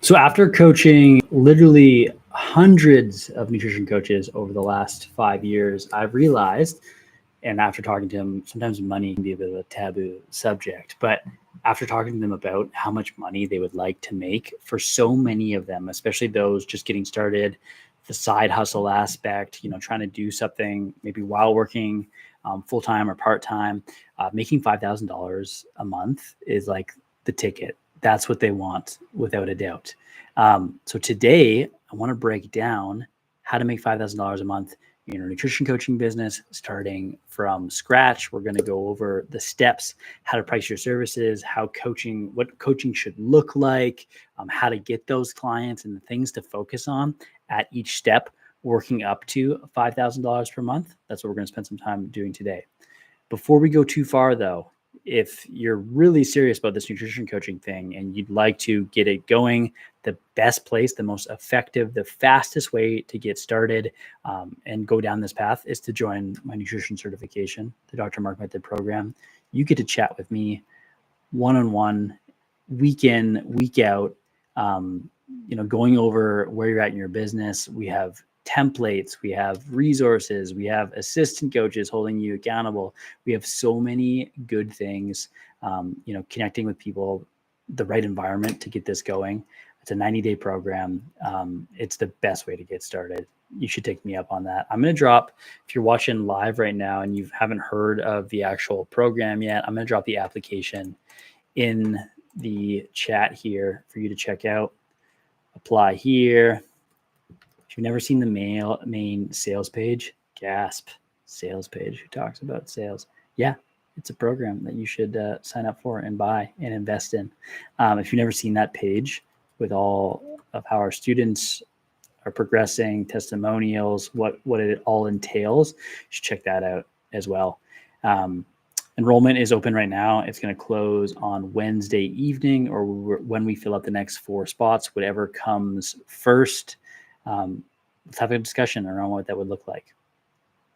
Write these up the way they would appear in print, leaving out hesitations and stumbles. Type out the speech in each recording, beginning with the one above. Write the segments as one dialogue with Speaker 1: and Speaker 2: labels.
Speaker 1: So after coaching literally hundreds of nutrition coaches over the last 5 years, I've realized, and after talking to them, sometimes money can be a bit of a taboo subject, but after talking to them about how much money they would like to make, for so many of them, especially those just getting started, the side hustle aspect, trying to do something maybe while working full-time or part-time, making $5,000 a month is like the ticket. That's what they want, without a doubt. So today, I want to break down how to make $5,000 a month in your nutrition coaching business, starting from scratch. We're going to go over the steps, how to price your services, what coaching should look like, how to get those clients, and the things to focus on at each step, working up to $5,000 per month. That's what we're going to spend some time doing today. Before we go too far, though, if you're really serious about this nutrition coaching thing and you'd like to get it going, the best place, the most effective, the fastest way to get started and go down this path is to join my nutrition certification, the Dr. Mark Method program. You get to chat with me one-on-one, week in, week out, going over where you're at in your business. We have templates, we have resources, we have assistant coaches holding you accountable. We have so many good things, connecting with people, the right environment to get this going. It's a 90-day program. It's the best way to get started. You should take me up on that. I'm going to drop, if you're watching live right now and you haven't heard of the actual program yet, I'm going to drop the application in the chat here for you to check out. Apply here. If you've never seen the main sales page, gasp, sales page, who talks about sales? Yeah, it's a program that you should sign up for and buy and invest in. If you've never seen that page with all of how our students are progressing, testimonials, what it all entails, you should check that out as well. Enrollment is open right now. It's going to close on Wednesday evening, or when we fill up the next 4 spots, whatever comes first. Let's have a discussion around what that would look like.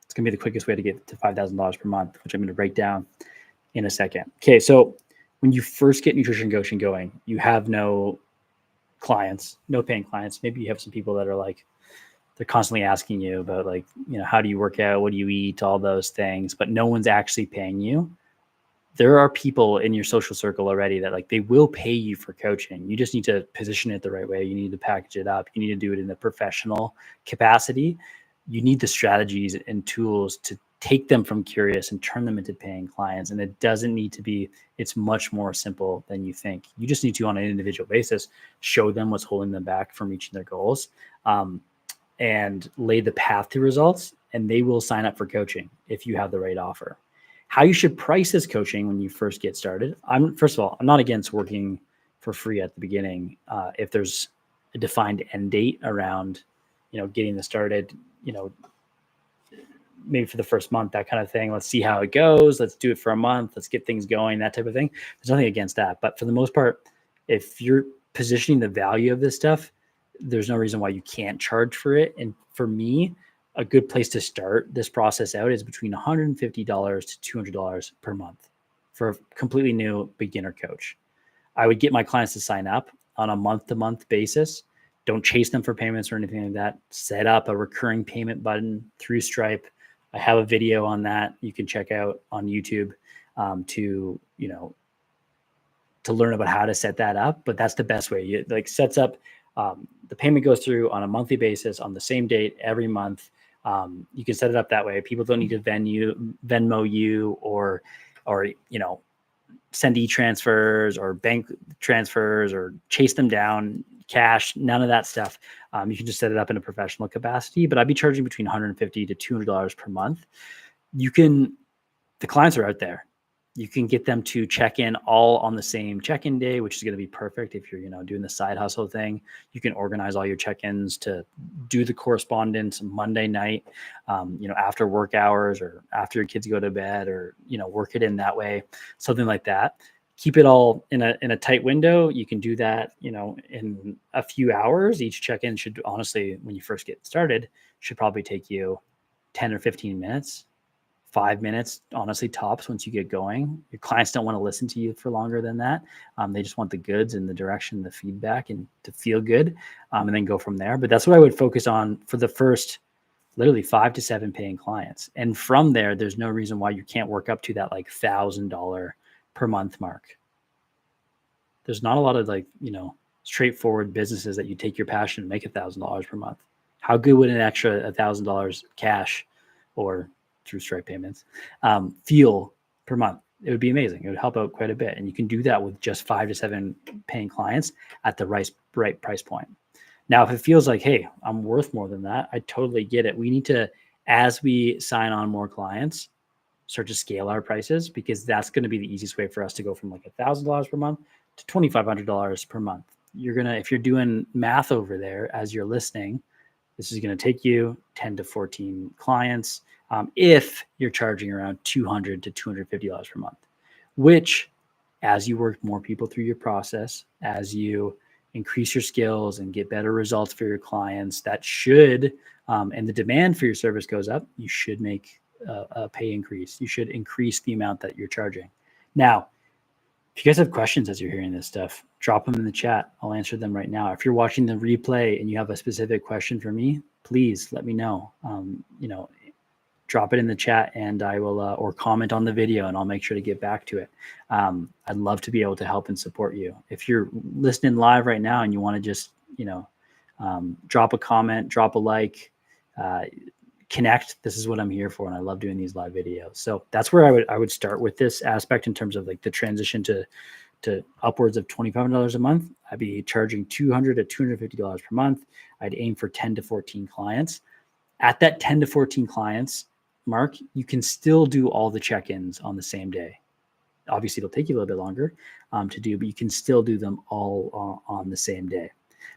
Speaker 1: It's going to be the quickest way to get to $5,000 per month, which I'm going to break down in a second. Okay, so when you first get nutrition coaching going, you have no clients, no paying clients. Maybe you have some people that are like, they're constantly asking you about how do you work out? What do you eat? All those things, but no one's actually paying you. There are people in your social circle already that they will pay you for coaching. You just need to position it the right way. You need to package it up. You need to do it in a professional capacity. You need the strategies and tools to take them from curious and turn them into paying clients. And it doesn't need to be, it's much more simple than you think. You just need to, on an individual basis, show them what's holding them back from reaching their goals. And lay the path to results, and they will sign up for coaching if you have the right offer. How you should price this coaching when you first get started. First of all, I'm not against working for free at the beginning. If there's a defined end date around, getting this started, maybe for the first month, that kind of thing. Let's see how it goes. Let's do it for a month. Let's get things going, that type of thing. There's nothing against that. But for the most part, if you're positioning the value of this stuff, there's no reason why you can't charge for it. And for me, a good place to start this process out is between $150 to $200 per month for a completely new beginner coach. I would get my clients to sign up on a month-to-month basis. Don't chase them for payments or anything like that. Set up a recurring payment button through Stripe. I have a video on that you can check out on YouTube to learn about how to set that up. But that's the best way. It sets up. The payment goes through on a monthly basis on the same date every month. You can set it up that way. People don't need to Venmo you or send e-transfers or bank transfers or chase them down, cash, none of that stuff. You can just set it up in a professional capacity, but I'd be charging between $150 to $200 per month. The clients are out there. You can get them to check in all on the same check-in day, which is going to be perfect if you're, doing the side hustle thing. You can organize all your check-ins to do the correspondence Monday night, after work hours or after your kids go to bed, or, work it in that way, something like that. Keep it all in a tight window. You can do that, in a few hours. Each check-in should, honestly, when you first get started, should probably take you 10 or 15 minutes. 5 minutes, honestly, tops once you get going. Your clients don't want to listen to you for longer than that. They just want the goods and the direction, the feedback, and to feel good, and then go from there. But that's what I would focus on for the first literally 5 to 7 paying clients. And from there, there's no reason why you can't work up to that like $1,000 per month mark. There's not a lot of like, straightforward businesses that you take your passion and make $1,000 per month. How good would an extra $1,000 cash or through Stripe payments feel per month? It would be amazing. It would help out quite a bit. And you can do that with just 5 to 7 paying clients at the right price point. Now, if it feels like, hey, I'm worth more than that, I totally get it. We need to, as we sign on more clients, start to scale our prices, because that's going to be the easiest way for us to go from like $1,000 per month to $2,500 per month. If you're doing math over there as you're listening, this is going to take you 10 to 14 clients if you're charging around $200 to $250 per month, which, as you work more people through your process, as you increase your skills and get better results for your clients, that should, and the demand for your service goes up, you should make a pay increase. You should increase the amount that you're charging. Now, if you guys have questions as you're hearing this stuff, drop them in the chat. I'll answer them right now. If you're watching the replay and you have a specific question for me, please let me know. Drop it in the chat and I will, or comment on the video and I'll make sure to get back to it. I'd love to be able to help and support you. If you're listening live right now and you want to just, drop a comment, drop a like, connect, this is what I'm here for. And I love doing these live videos. So that's where I would start with this aspect in terms of like the transition to upwards of $2,500 a month. I'd be charging $200 to $250 per month. I'd aim for 10 to 14 clients. At that 10 to 14 clients mark, you can still do all the check-ins on the same day. Obviously, it'll take you a little bit longer to do, but you can still do them all on the same day.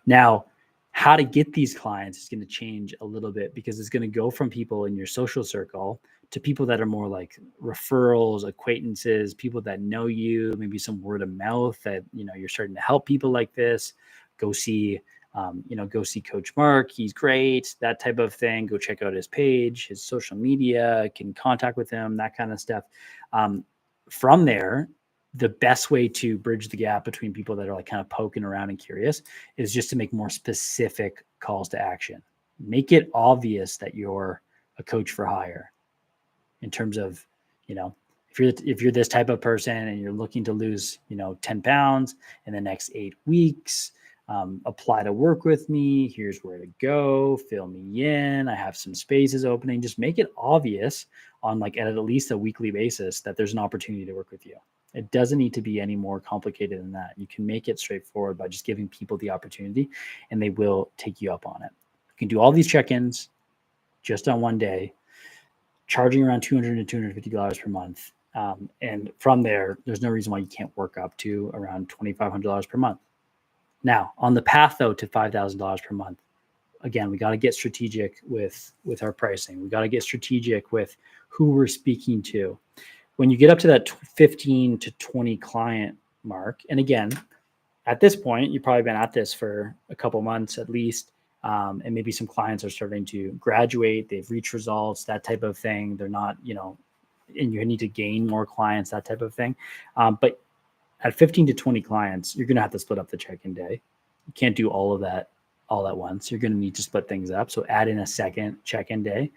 Speaker 1: Now, how to get these clients is going to change a little bit, because it's going to go from people in your social circle to people that are more like referrals, acquaintances, people that know you, maybe some word of mouth that, you're starting to help people like this. Go see Coach Mark. He's great, that type of thing. Go check out his page, his social media, can contact with him, that kind of stuff. From there, the best way to bridge the gap between people that are like kind of poking around and curious is just to make more specific calls to action. Make it obvious that you're a coach for hire, in terms of, if you're this type of person and you're looking to lose, 10 pounds in the next 8 weeks, apply to work with me. Here's where to go. Fill me in. I have some spaces opening. Just make it obvious on like at least a weekly basis that there's an opportunity to work with you. It doesn't need to be any more complicated than that. You can make it straightforward by just giving people the opportunity, and they will take you up on it. You can do all these check-ins just on one day, charging around $200 to $250 per month. And from there, there's no reason why you can't work up to around $2,500 per month. Now, on the path, though, to $5,000 per month, again, we got to get strategic with our pricing. We got to get strategic with who we're speaking to. When you get up to that 15 to 20 client mark, and again, at this point, you've probably been at this for a couple months at least, and maybe some clients are starting to graduate, they've reached results, that type of thing. They're not, and you need to gain more clients, that type of thing. But at 15 to 20 clients, you're going to have to split up the check-in day. You can't do all of that all at once. You're going to need to split things up. So add in a second check-in day.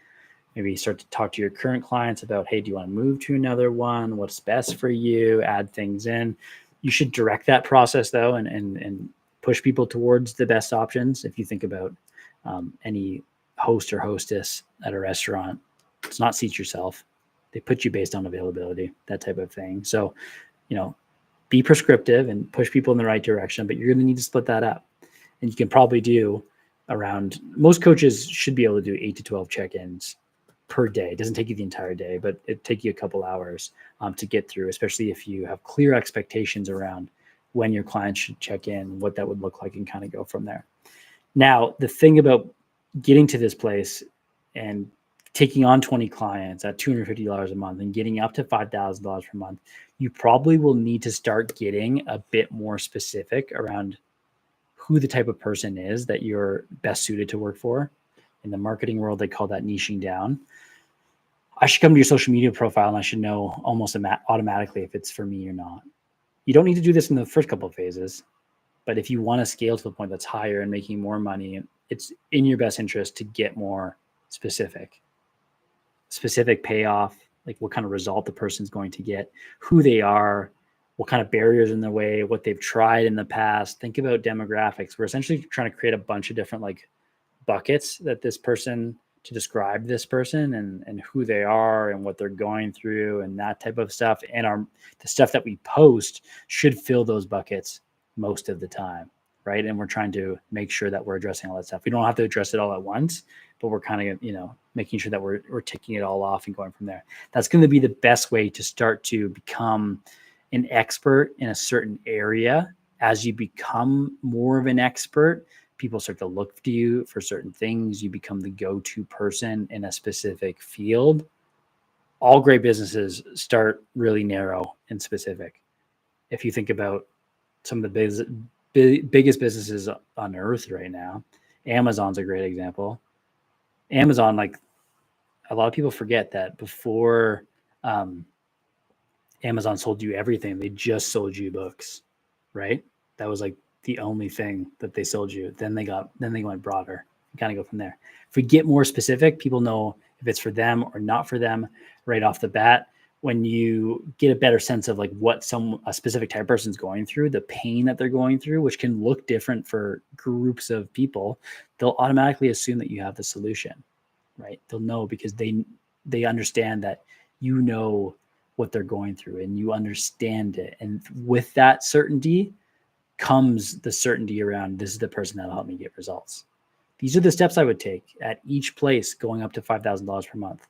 Speaker 1: Maybe start to talk to your current clients about, hey, do you want to move to another one? What's best for you? Add things in. You should direct that process, though, and push people towards the best options. If you think about any host or hostess at a restaurant, it's not seat yourself. They put you based on availability, that type of thing. So, be prescriptive and push people in the right direction, but you're going to need to split that up. And you can probably do most coaches should be able to do 8 to 12 check-ins per day. It doesn't take you the entire day, but it take you a couple hours to get through, especially if you have clear expectations around when your clients should check in, what that would look like, and kind of go from there. Now, the thing about getting to this place and taking on 20 clients at $250 a month and getting up to $5,000 per month, you probably will need to start getting a bit more specific around who the type of person is that you're best suited to work for. In the marketing world, they call that niching down. I should come to your social media profile and I should know almost automatically if it's for me or not. You don't need to do this in the first couple of phases, but if you want to scale to the point that's higher and making more money, it's in your best interest to get more specific payoff, like what kind of result the person's going to get, who they are, what kind of barriers in the way, what they've tried in the past. Think about demographics. We're essentially trying to create a bunch of different like buckets that this person to describe this person and who they are and what they're going through and that type of stuff. And the stuff that we post should fill those buckets most of the time, right? And we're trying to make sure that we're addressing all that stuff. We don't have to address it all at once, but we're kind of, making sure that we're ticking it all off and going from there. That's going to be the best way to start to become an expert in a certain area. As you become more of an expert, people start to look to you for certain things. You become the go-to person in a specific field. All great businesses start really narrow and specific. If you think about some of the biggest businesses on earth right now, Amazon's a great example. Amazon, like a lot of people forget that before Amazon sold you everything, they just sold you books, right? That was like the only thing that they sold you. Then they went broader. You kind of go from there. If we get more specific, people know if it's for them or not for them right off the bat. When you get a better sense of like what a specific type of person's going through, the pain that they're going through, which can look different for groups of people, they'll automatically assume that you have the solution, right? They'll know because they understand that you know what they're going through and you understand it. And with that certainty comes the certainty around this is the person that'll help me get results. These are the steps I would take at each place going up to $5,000 per month.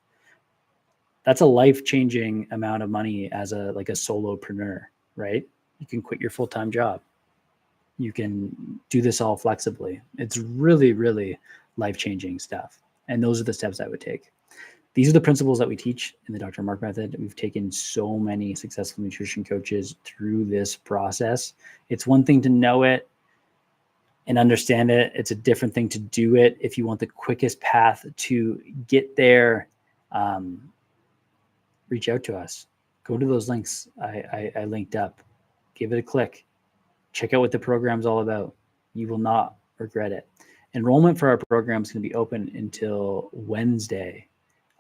Speaker 1: That's a life-changing amount of money as a solopreneur, right? You can quit your full-time job. You can do this all flexibly. It's really, really life-changing stuff. And those are the steps I would take. These are the principles that we teach in the Dr. Mark Method. We've taken so many successful nutrition coaches through this process. It's one thing to know it and understand it. It's a different thing to do it. If you want the quickest path to get there, reach out to us. Go to those links I linked up. Give it a click. Check out what the program's all about. You will not regret it. Enrollment for our program is going to be open until Wednesday.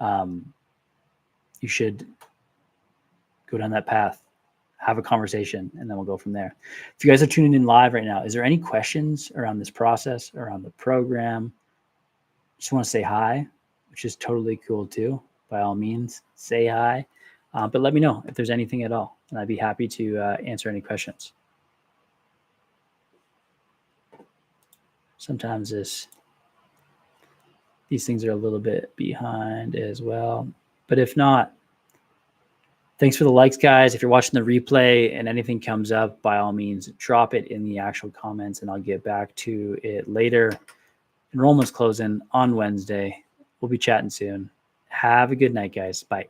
Speaker 1: You should go down that path, have a conversation, and then we'll go from there. If you guys are tuning in live right now, is there any questions around this process, around the program? Just want to say hi, which is totally cool too. By all means, say hi. But let me know if there's anything at all, and I'd be happy to answer any questions. Sometimes these things are a little bit behind as well. But if not, thanks for the likes, guys. If you're watching the replay and anything comes up, by all means, drop it in the actual comments and I'll get back to it later. Enrollment's closing on Wednesday. We'll be chatting soon. Have a good night, guys. Bye.